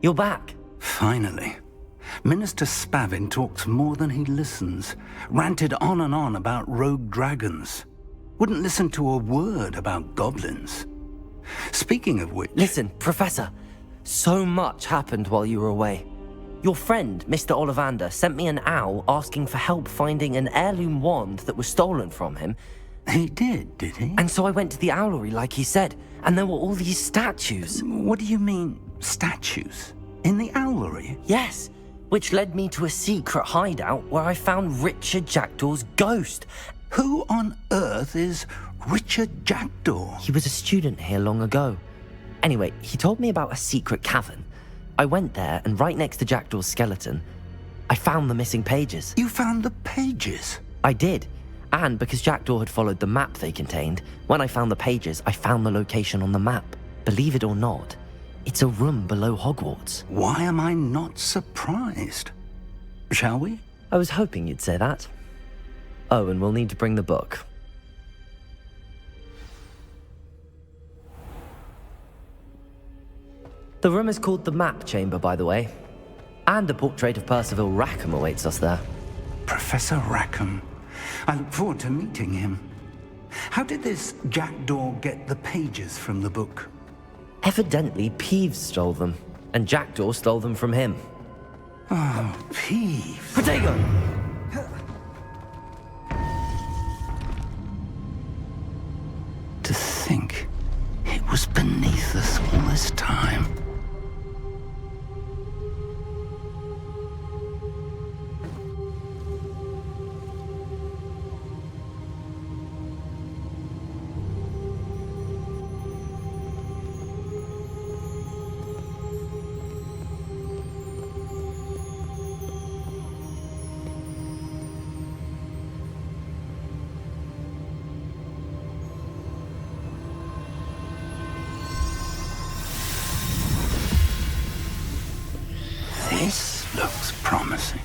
You're back. Finally. Minister Spavin talks more than he listens. Ranted on and on about rogue dragons. Wouldn't listen to a word about goblins. Speaking of which... Listen, Professor. So much happened while you were away. Your friend, Mr. Ollivander, sent me an owl asking for help finding an heirloom wand that was stolen from him. He did he? And so I went to the owlery like he said, and there were all these statues. What do you mean, statues? In the owlery? Yes, which led me to a secret hideout where I found Richard Jackdaw's ghost. Who on earth is Richard Jackdaw? He was a student here long ago. Anyway, he told me about a secret cavern. I went there, and right next to Jackdaw's skeleton, I found the missing pages. You found the pages? I did. And because Jackdaw had followed the map they contained, when I found the pages, I found the location on the map. Believe it or not, it's a room below Hogwarts. Why am I not surprised? Shall we? I was hoping you'd say that. Oh, and we'll need to bring the book. The room is called the Map Chamber, by the way. And a portrait of Percival Rackham awaits us there. Professor Rackham. I look forward to meeting him. How did this Jackdaw get the pages from the book? Evidently, Peeves stole them, and Jackdaw stole them from him. Oh, Peeves. Protego! To think it was beneath us all this time. This looks promising.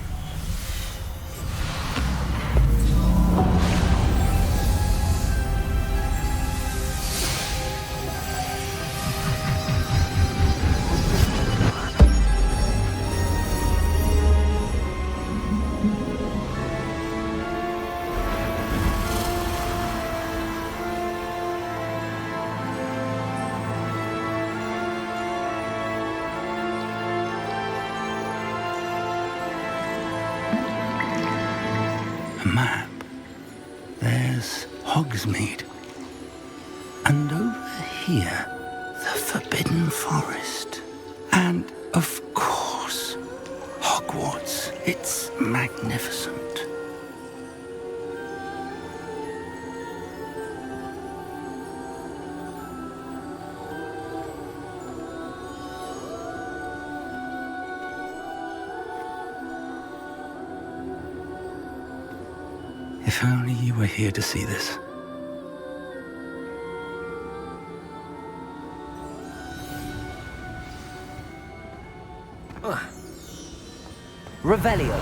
Map. There's Hogsmeade. And over here, the Forbidden Forest. And, of course, Hogwarts. It's magnificent. If only you were here to see this. Revelio.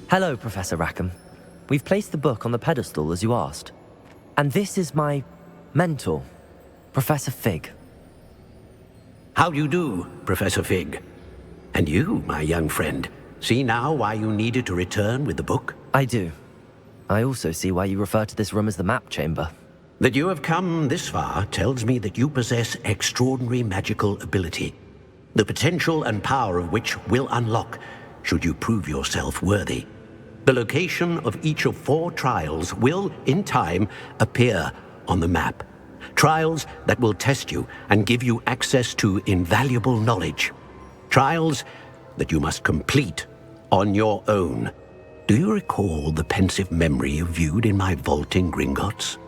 Hello, Professor Rackham. We've placed the book on the pedestal as you asked. And this is my mentor, Professor Fig. How do you do, Professor Fig? And you, my young friend, see now why you needed to return with the book? I do. I also see why you refer to this room as the Map Chamber. That you have come this far tells me that you possess extraordinary magical ability, the potential and power of which will unlock should you prove yourself worthy. The location of each of 4 trials will, in time, appear on the map. Trials that will test you and give you access to invaluable knowledge. Trials that you must complete on your own. Do you recall the pensive memory you viewed in my vault in Gringotts?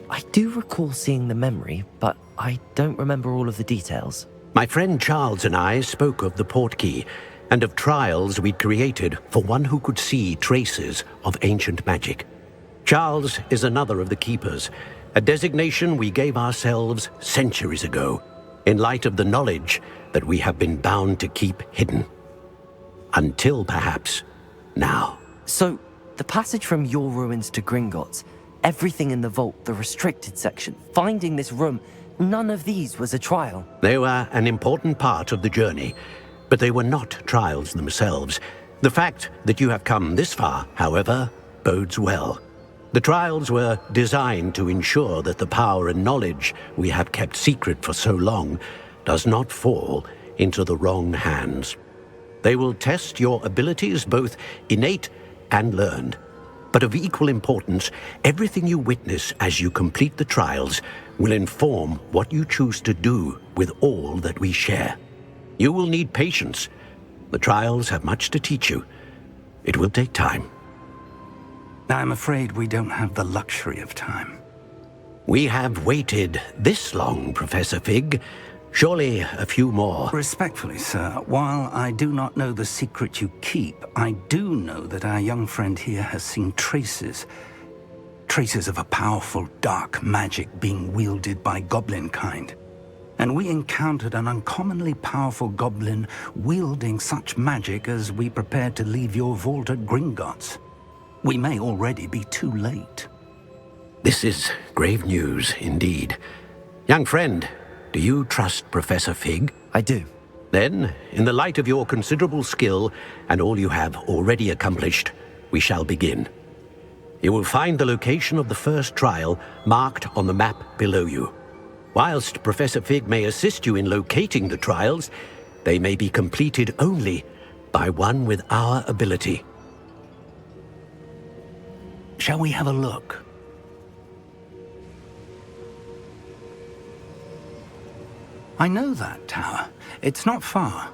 I do recall seeing the memory, but I don't remember all of the details. My friend Charles and I spoke of the portkey and of trials we'd created for one who could see traces of ancient magic. Charles is another of the keepers, a designation we gave ourselves centuries ago, in light of the knowledge that we have been bound to keep hidden. Until perhaps now. So, The passage from your ruins to Gringotts, everything in the vault, the restricted section, finding this room, none of these was a trial. They were an important part of the journey, but they were not trials themselves. The fact that you have come this far, however, bodes well. The trials were designed to ensure that the power and knowledge we have kept secret for so long does not fall into the wrong hands. They will test your abilities, both innate and learned. But of equal importance, everything you witness as you complete the trials will inform what you choose to do with all that we share. You will need patience. The trials have much to teach you. It will take time. I'm afraid we don't have the luxury of time. We have waited this long, Professor Fig. Surely a few more. Respectfully, sir, while I do not know the secret you keep, I do know that our young friend here has seen traces of a powerful dark magic being wielded by goblin kind. And we encountered an uncommonly powerful goblin wielding such magic as we prepared to leave your vault at Gringotts. We may already be too late. This is grave news indeed. Young friend, do you trust Professor Fig? I do. Then, in the light of your considerable skill and all you have already accomplished, we shall begin. You will find the location of the first trial marked on the map below you. Whilst Professor Fig may assist you in locating the trials, they may be completed only by one with our ability. Shall we have a look? I know that tower. It's not far.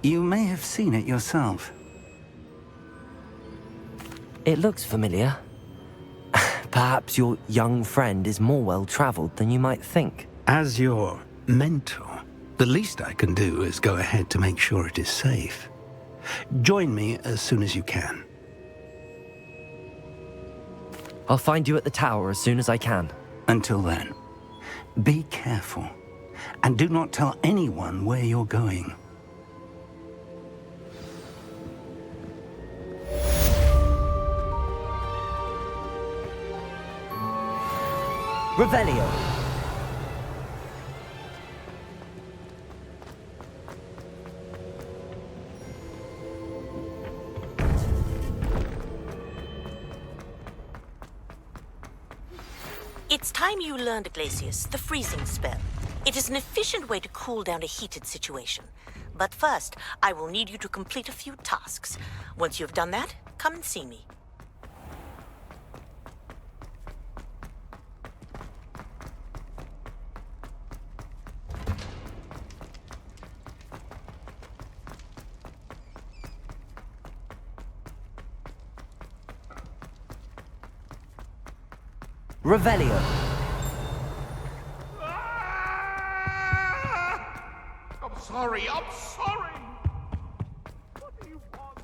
You may have seen it yourself. It looks familiar. Perhaps your young friend is more well-traveled than you might think. As your mentor, the least I can do is go ahead to make sure it is safe. Join me as soon as you can. I'll find you at the tower as soon as I can. Until then, be careful, and do not tell anyone where you're going. Revelio. It's time you learned, Glacius, the freezing spell. It is an efficient way to cool down a heated situation. But first, I will need you to complete a few tasks. Once you've done that, come and see me. Revelio. I'm sorry. What do you want?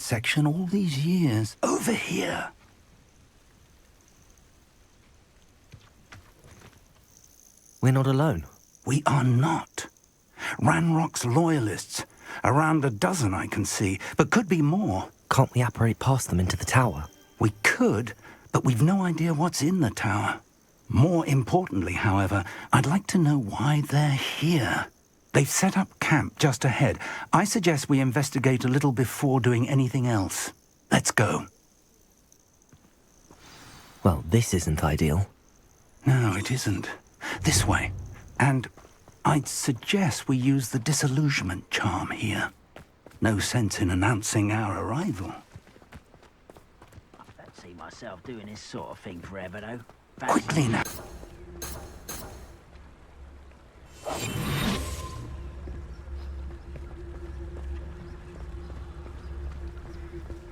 section all these years. Over here. We're not alone. We are not. Ranrock's loyalists. Around a dozen I can see, but could be more. Can't we apparate past them into the tower? We could, but we've no idea what's in the tower. More importantly, however, I'd like to know why they're here. They've set up camp just ahead. I suggest we investigate a little before doing anything else. Let's go. Well, this isn't ideal. No, it isn't. This way. And I'd suggest we use the disillusionment charm here. No sense in announcing our arrival. I don't see myself doing this sort of thing forever, though. Quickly now.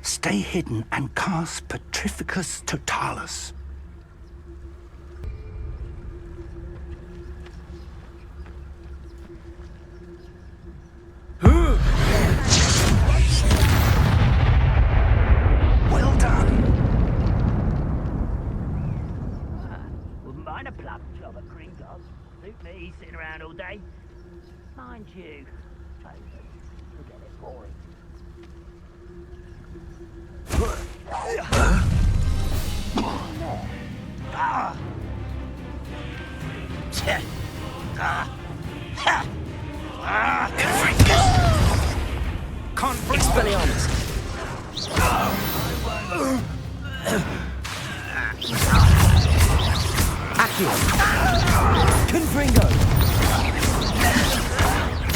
Stay hidden and cast Petrificus Totalis. Well done. Wouldn't mind a plum job at Gringotts. Suit me, sitting around all day. Mind you, you'll get it boring. Expelliarmus! Accio! Confringo!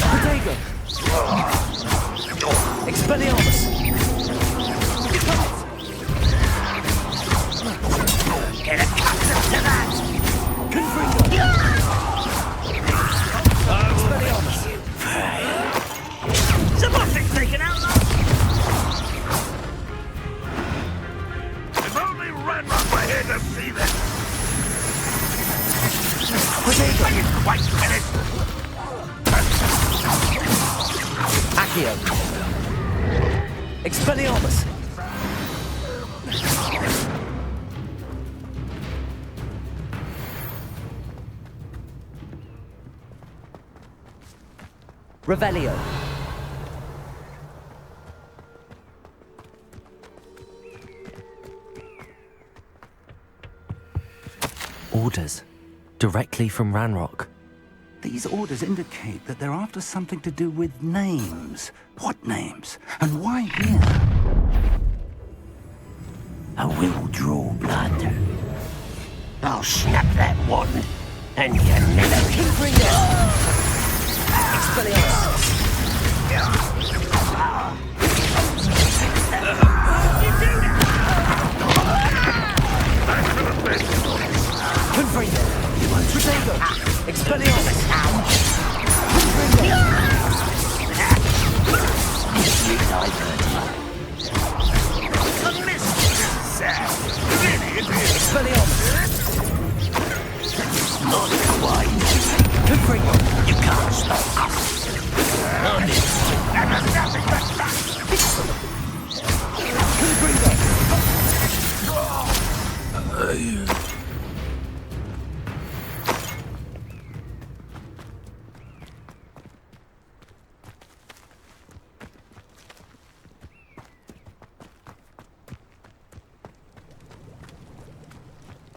Protego! Expelliarmus! Get a cut to that! Confringo! Expelliarmus! Something's taken out, love! If only Ranrock were here to see this! Protego! I ain't quite finished! Accio! Expelliarmus! Revelio! Orders. Directly from Ranrock. These orders indicate that they're after something to do with names. What names? And why here? I will draw blood. I'll snap that wand, and you never can bring it. Expelliarmus! Confringo! Protego! Expelliarmus! Confringo! Expelliarmus! Not quite. Confringo! You can't stop us.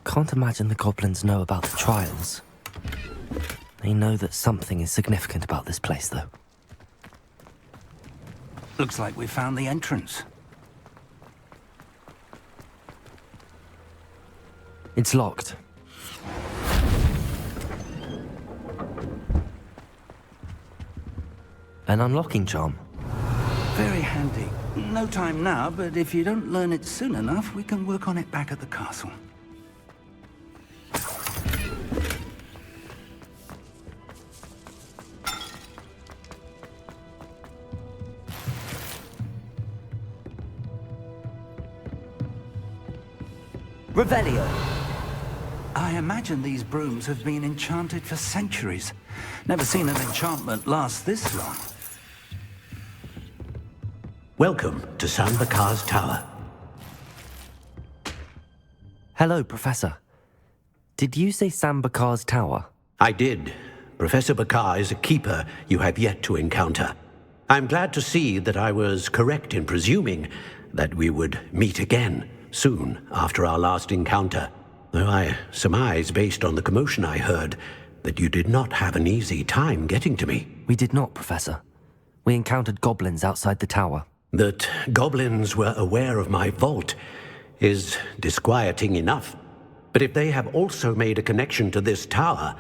Can't imagine the goblins know about the trials. They know that something is significant about this place, though. Looks like we found the entrance. It's locked. An unlocking charm. Very handy. No time now, but if you don't learn it soon enough, we can work on it back at the castle. Revelio! I imagine these brooms have been enchanted for centuries. Never seen an enchantment last this long. Welcome to San Bakar's Tower. Hello, Professor. Did you say Sam Bakar's tower? I did. Professor Bakar is a keeper you have yet to encounter. I'm glad to see that I was correct in presuming that we would meet again soon after our last encounter, though I surmise, based on the commotion I heard, that you did not have an easy time getting to me. We did not, Professor. We encountered goblins outside the tower. That goblins were aware of my vault is disquieting enough. But if they have also made a connection to this tower,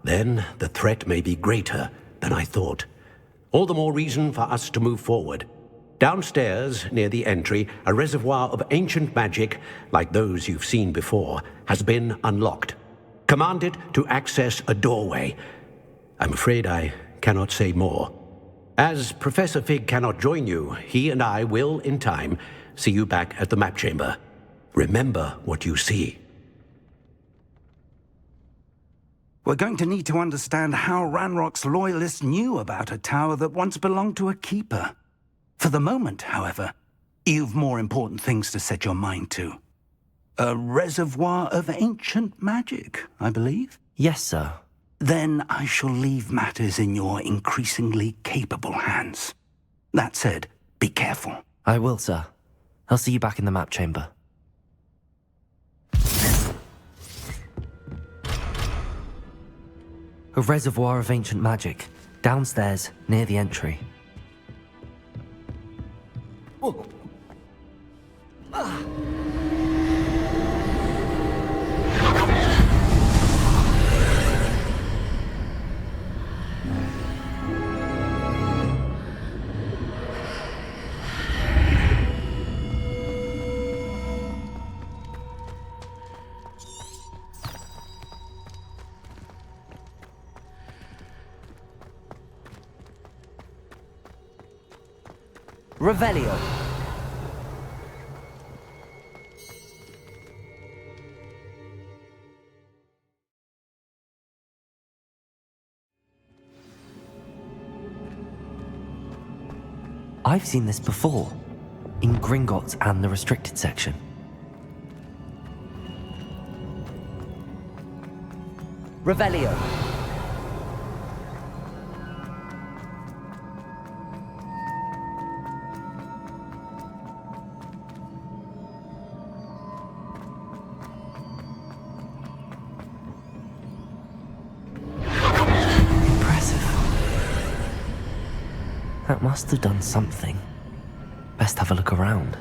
then the threat may be greater than I thought. All the more reason for us to move forward. Downstairs, near the entry, a reservoir of ancient magic, like those you've seen before, has been unlocked. Command it to access a doorway. I'm afraid I cannot say more. As Professor Fig cannot join you, he and I will, in time, see you back at the map chamber. Remember what you see. We're going to need to understand how Ranrock's loyalists knew about a tower that once belonged to a keeper. For the moment, however, you've more important things to set your mind to. A reservoir of ancient magic, I believe? Yes, sir. Then I shall leave matters in your increasingly capable hands. That said, be careful. I will, sir. I'll see you back in the map chamber. A reservoir of ancient magic, downstairs, near the entry. Revelio. I've seen this before, in Gringotts and the restricted section. Revelio. That must have done something. Best have a look around.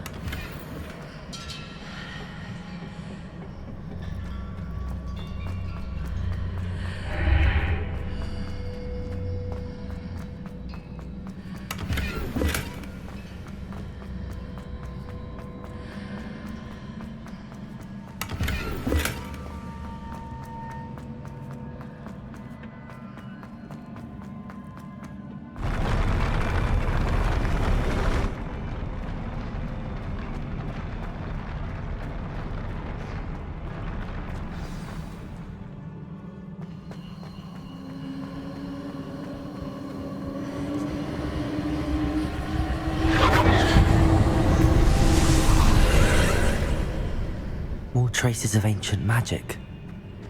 More traces of ancient magic.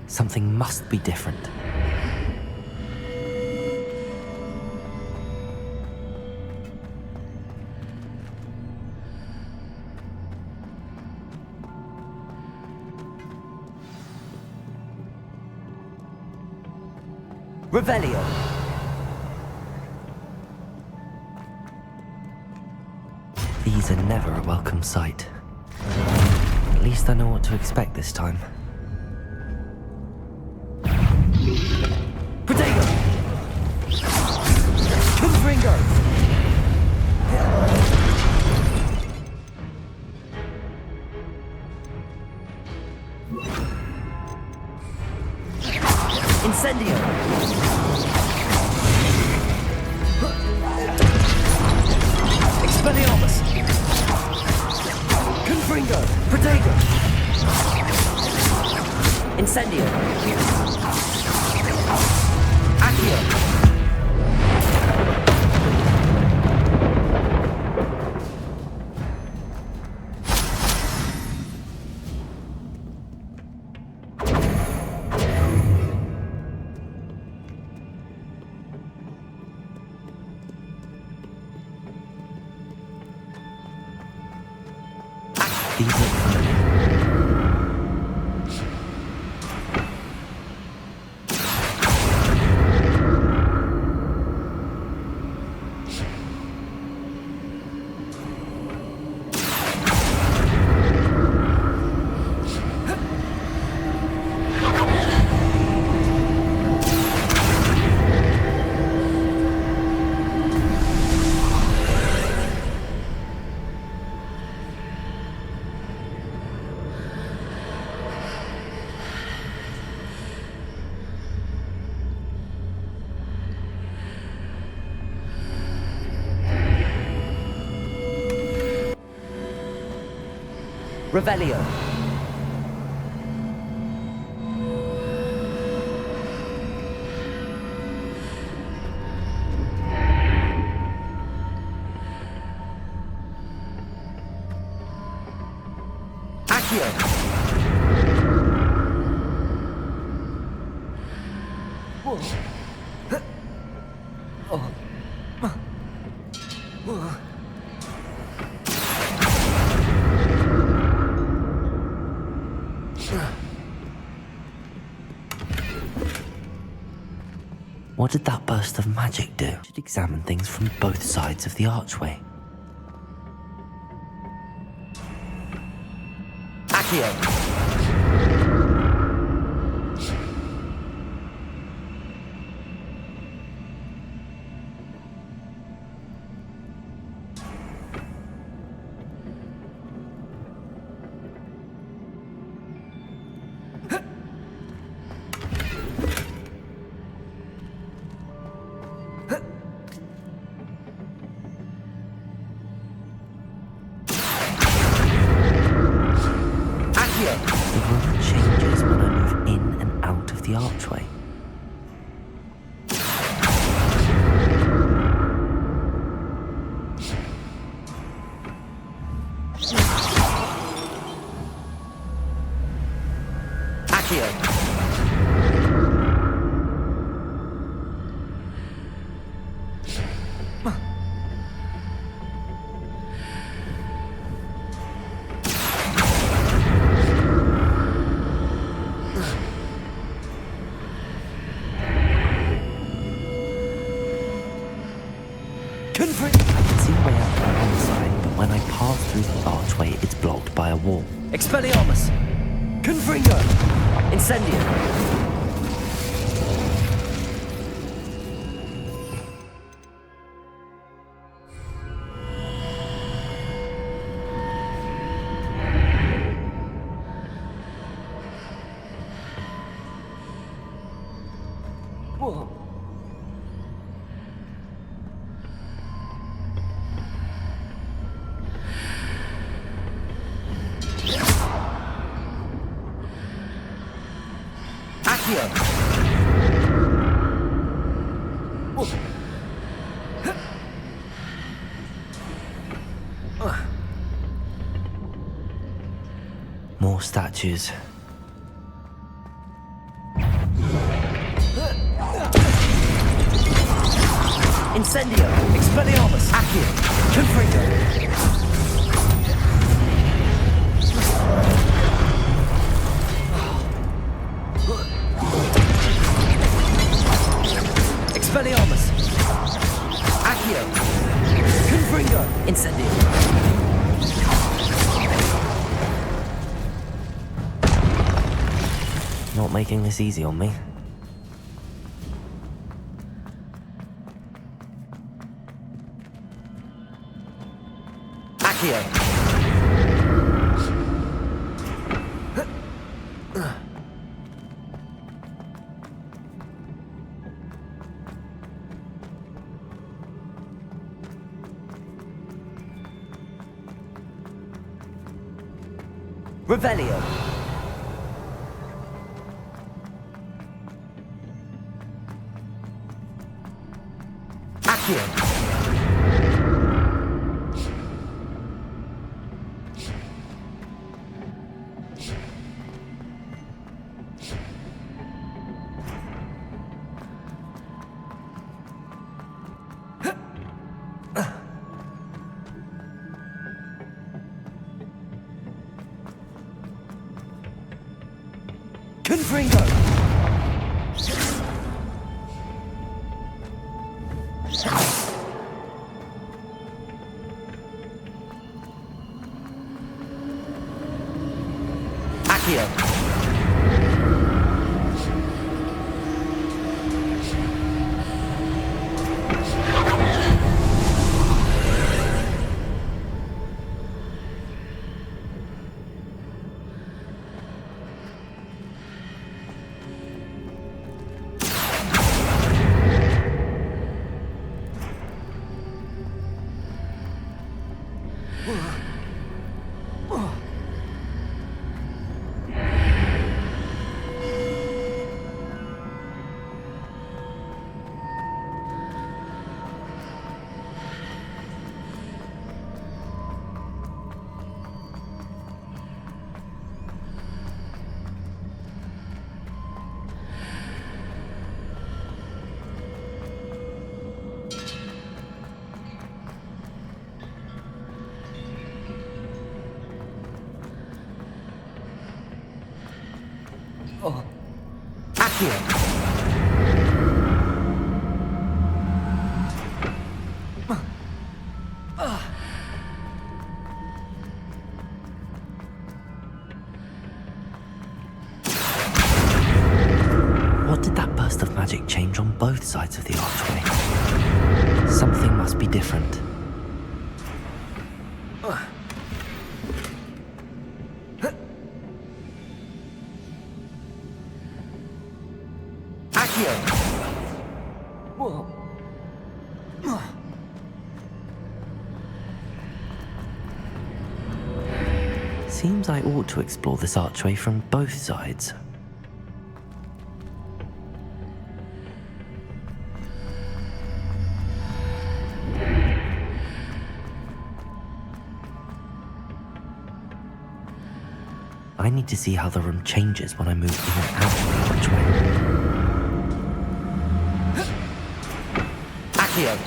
Something must be different. Revelio. These are never a welcome sight. At least I know what to expect this time. Potato! Confringo! Incendio! Expelliarmus! Confringo! Protego! Incendio! Accio! Revelio. Accio. What did that burst of magic do? I should examine things from both sides of the archway. Accio. The room changes when I move in and out of the archway. Accio. I can see a way out from one side, but when I pass through the archway, it's blocked by a wall. Expelliarmus! Confringo! Incendio! Whoa. Accio. More statues. Incendio! Expelliarmus! Accio! Confringo! Expelliarmus! Accio! Confringo! Incendio! Not making this easy on me. Accio! Revelio. Accio. Confringo! Accio! Accio! What did that burst of magic change on both sides of the archway? Something must be different. Accio! Seems I ought to explore this archway from both sides. I need to see how the room changes when I move in and out of the archway. Accio!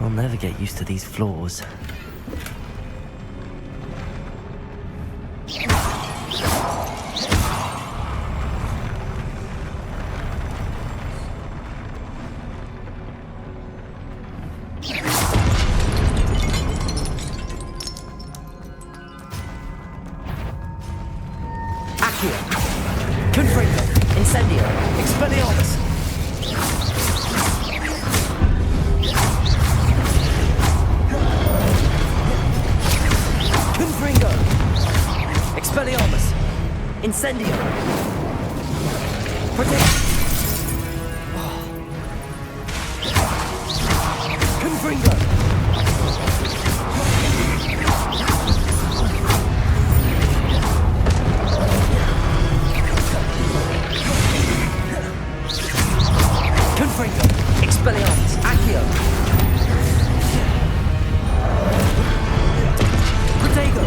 I'll never get used to these floors. Confringo, Incendio, Expelliarmus! Confringo, Expelliarmus, Incendio! Protect! Confringo! Expelliarmus, Accio! Protego!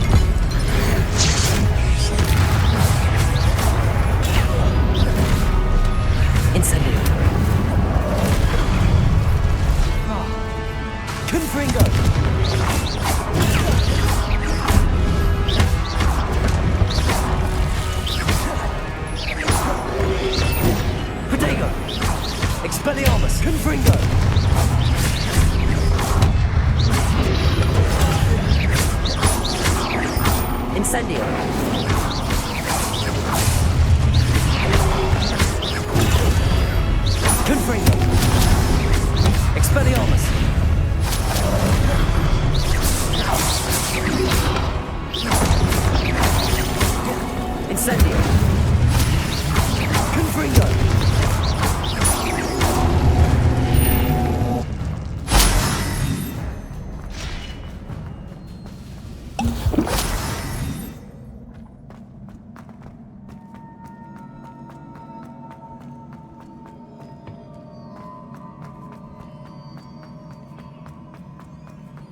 Incendio! Confringo! Protego! Expelliarmus! Confringo! Incendio! Confringo! Expelliarmus! Incendio! Confringo!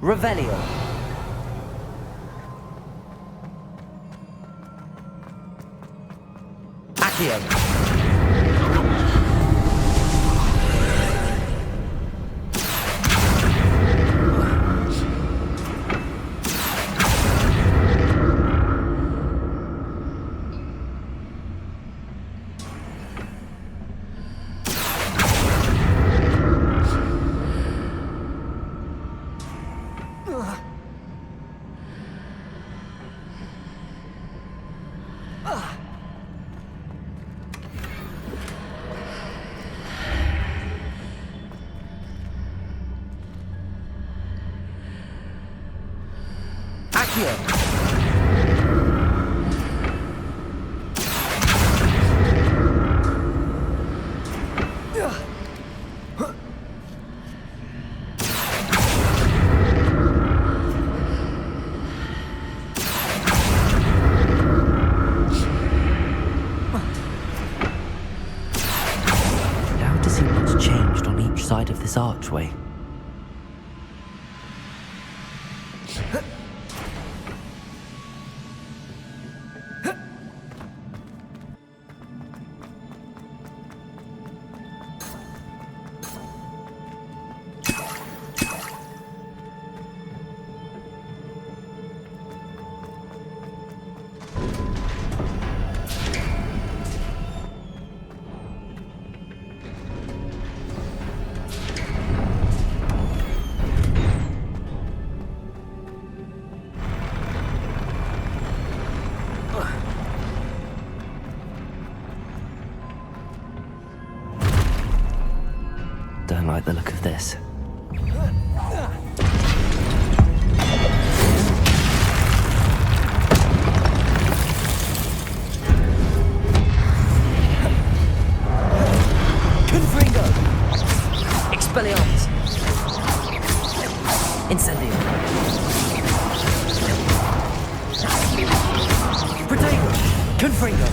Revelio. Accio. Now to see what's changed on each side of this archway. Don't like the look of this. Confringo! Expelliarmus! Incendio! Protego! Confringo!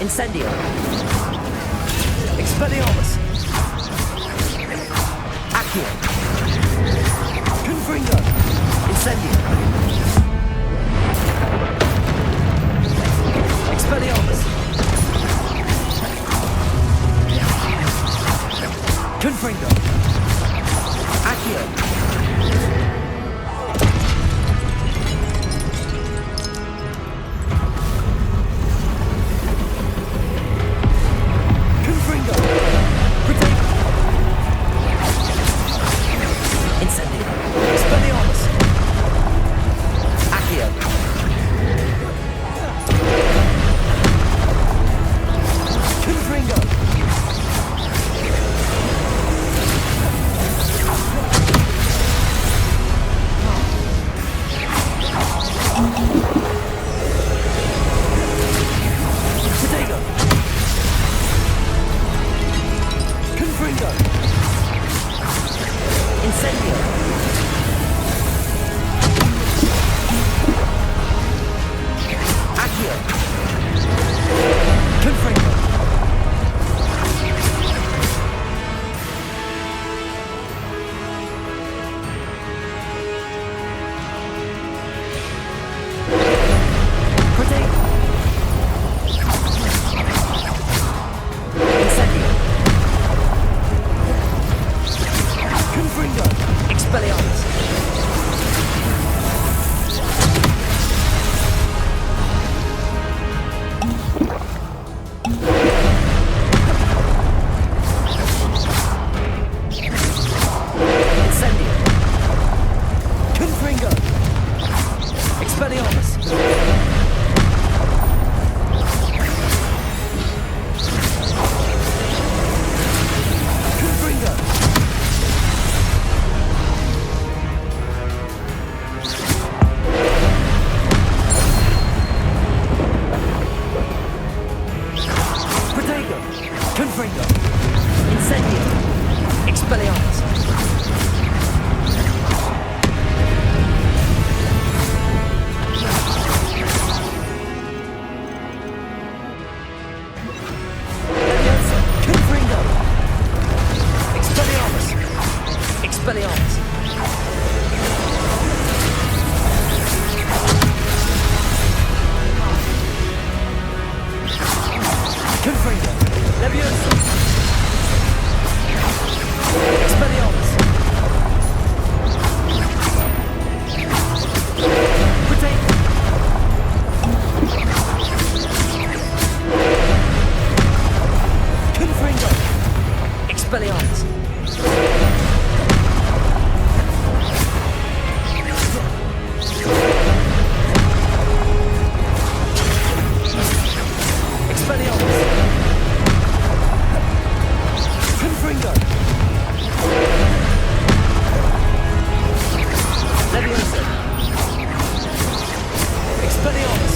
Incendio! Expelliarmus! Accio! Confringo! Incendio! Expelliarmus! Confringo! Accio! Confringo! Protego! Incendio! Expelliarmus! Accio! Confringo! Protego! Confringo! Incendio! Accio! Confringo! Protego! Incendio! Confringo! Expelliarmus! Incendio! Confringo! Expelliarmus! Confringo! Protego! Confringo! Incendio! Expelliarmus! Leviosa! Confringo! Expelliarmus! Expelliarmus! Confringo! Leviosa! Expelliarmus! Protego! Confringo! Expelliarmus! Expelliarmus! Confringo! Leviosa! Expelliarmus!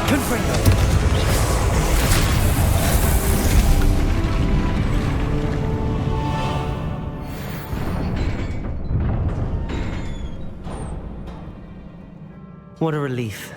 Confringo! What a relief.